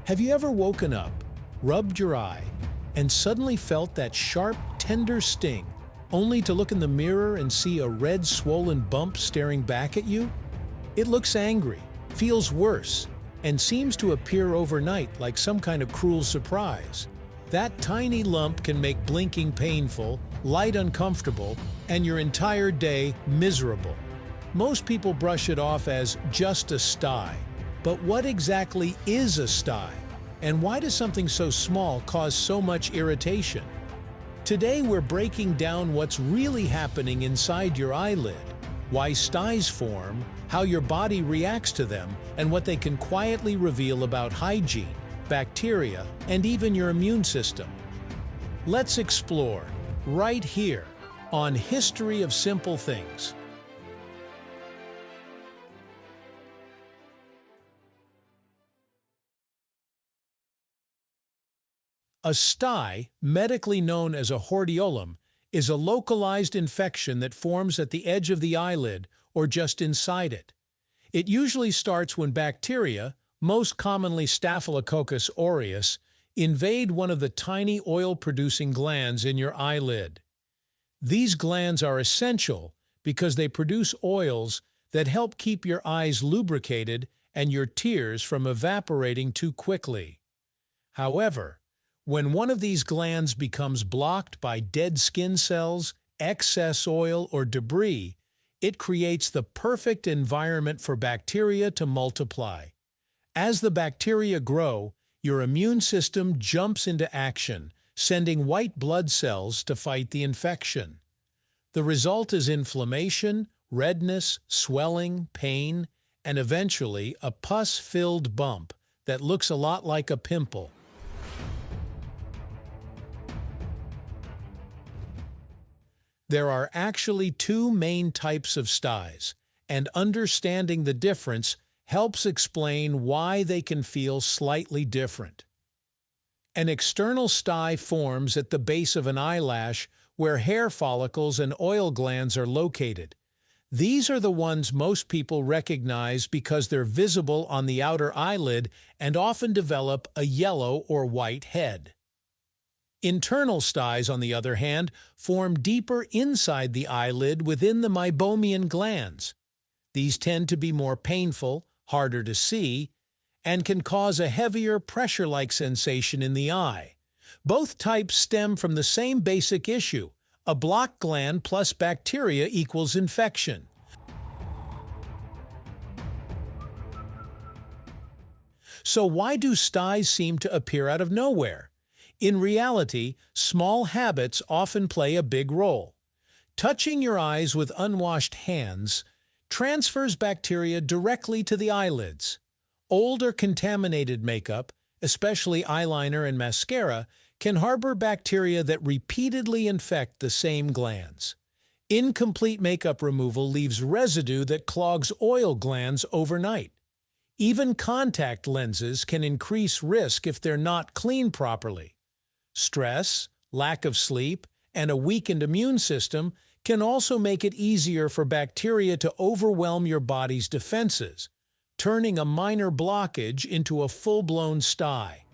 Have you ever woken up, rubbed your eye, and suddenly felt that sharp, tender sting, only to look in the mirror and see a red, swollen bump staring back at you? It looks angry, feels worse, and seems to appear overnight like some kind of cruel surprise. That tiny lump can make blinking painful, light uncomfortable, and your entire day miserable. Most people brush it off as just a stye. But what exactly is a stye? And why does something so small cause so much irritation? Today we're breaking down what's really happening inside your eyelid, why styes form, how your body reacts to them, and what they can quietly reveal about hygiene, bacteria, and even your immune system. Let's explore, right here, on History of Simple Things. A stye, medically known as a hordeolum, is a localized infection that forms at the edge of the eyelid or just inside it. It usually starts when bacteria, most commonly Staphylococcus aureus, invade one of the tiny oil-producing glands in your eyelid. These glands are essential because they produce oils that help keep your eyes lubricated and your tears from evaporating too quickly. However, when one of these glands becomes blocked by dead skin cells, excess oil, or debris, it creates the perfect environment for bacteria to multiply. As the bacteria grow, your immune system jumps into action, sending white blood cells to fight the infection. The result is inflammation, redness, swelling, pain, and eventually a pus-filled bump that looks a lot like a pimple. There are actually two main types of styes, and understanding the difference helps explain why they can feel slightly different. An external stye forms at the base of an eyelash where hair follicles and oil glands are located. These are the ones most people recognize because they're visible on the outer eyelid and often develop a yellow or white head. Internal styes, on the other hand, form deeper inside the eyelid within the meibomian glands. These tend to be more painful, harder to see, and can cause a heavier pressure-like sensation in the eye. Both types stem from the same basic issue: a blocked gland plus bacteria equals infection. So why do styes seem to appear out of nowhere? In reality, small habits often play a big role. Touching your eyes with unwashed hands transfers bacteria directly to the eyelids. Old or contaminated makeup, especially eyeliner and mascara, can harbor bacteria that repeatedly infect the same glands. Incomplete makeup removal leaves residue that clogs oil glands overnight. Even contact lenses can increase risk if they're not cleaned properly. Stress, lack of sleep, and a weakened immune system can also make it easier for bacteria to overwhelm your body's defenses, turning a minor blockage into a full-blown stye.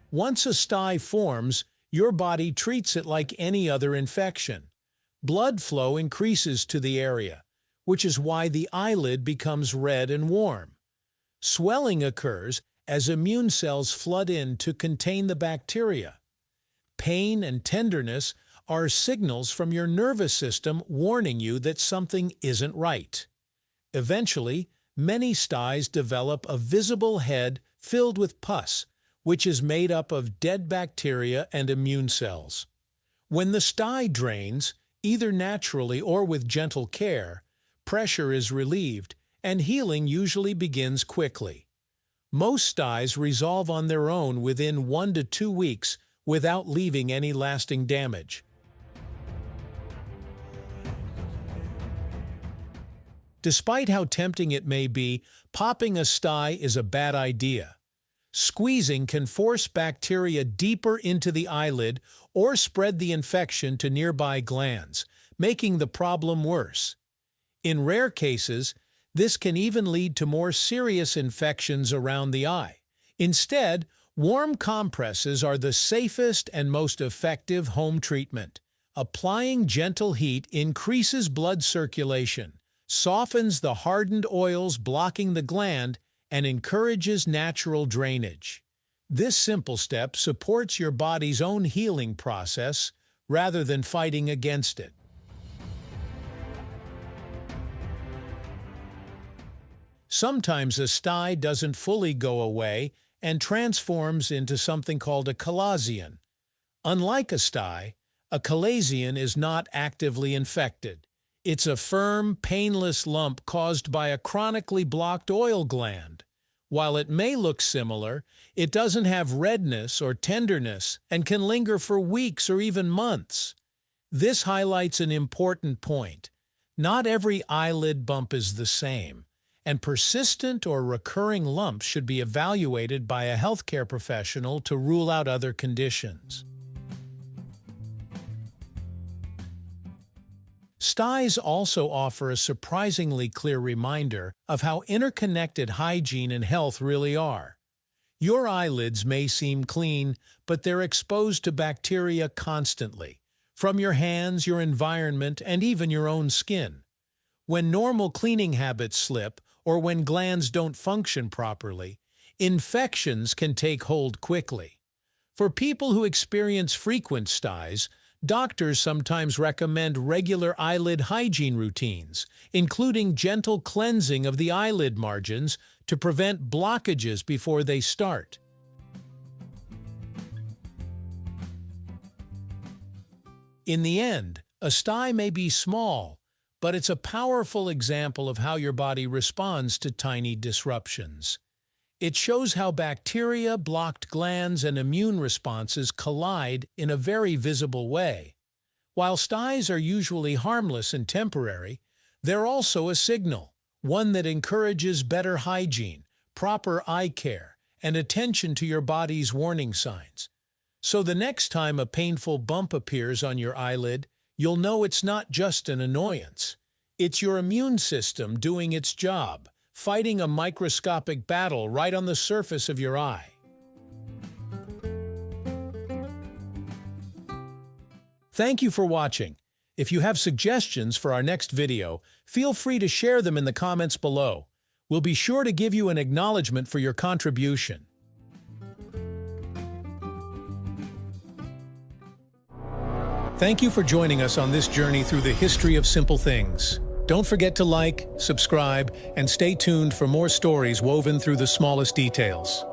Once a stye forms, your body treats it like any other infection. Blood flow increases to the area, which is why the eyelid becomes red and warm. Swelling occurs as immune cells flood in to contain the bacteria. Pain and tenderness are signals from your nervous system warning you that something isn't right. Eventually, many styes develop a visible head filled with pus, which is made up of dead bacteria and immune cells. When the stye drains, either naturally or with gentle care, pressure is relieved, and healing usually begins quickly. Most styes resolve on their own within 1 to 2 weeks without leaving any lasting damage. Despite how tempting it may be, popping a stye is a bad idea. Squeezing can force bacteria deeper into the eyelid or spread the infection to nearby glands, making the problem worse. In rare cases, This can even lead to more serious infections around the eye. Instead, warm compresses are the safest and most effective home treatment. Applying gentle heat increases blood circulation, softens the hardened oils blocking the gland, and encourages natural drainage. This simple step supports your body's own healing process rather than fighting against it. Sometimes a stye doesn't fully go away and transforms into something called a chalazion. Unlike a stye, a chalazion is not actively infected. It's a firm, painless lump caused by a chronically blocked oil gland. While it may look similar, it doesn't have redness or tenderness and can linger for weeks or even months. This highlights an important point. Not every eyelid bump is the same, and persistent or recurring lumps should be evaluated by a healthcare professional to rule out other conditions. Styes also offer a surprisingly clear reminder of how interconnected hygiene and health really are. Your eyelids may seem clean, but they're exposed to bacteria constantly, from your hands, your environment, and even your own skin. When normal cleaning habits slip, or when glands don't function properly, infections can take hold quickly. For people who experience frequent styes, doctors sometimes recommend regular eyelid hygiene routines, including gentle cleansing of the eyelid margins to prevent blockages before they start. In the end, a stye may be small, but it's a powerful example of how your body responds to tiny disruptions. It shows how bacteria, blocked glands, and immune responses collide in a very visible way. While styes are usually harmless and temporary, they're also a signal, one that encourages better hygiene, proper eye care, and attention to your body's warning signs. So the next time a painful bump appears on your eyelid, you'll know it's not just an annoyance. It's your immune system doing its job, fighting a microscopic battle right on the surface of your eye. Thank you for watching. If you have suggestions for our next video, feel free to share them in the comments below. We'll be sure to give you an acknowledgement for your contribution. Thank you for joining us on this journey through the history of simple things. Don't forget to like, subscribe, and stay tuned for more stories woven through the smallest details.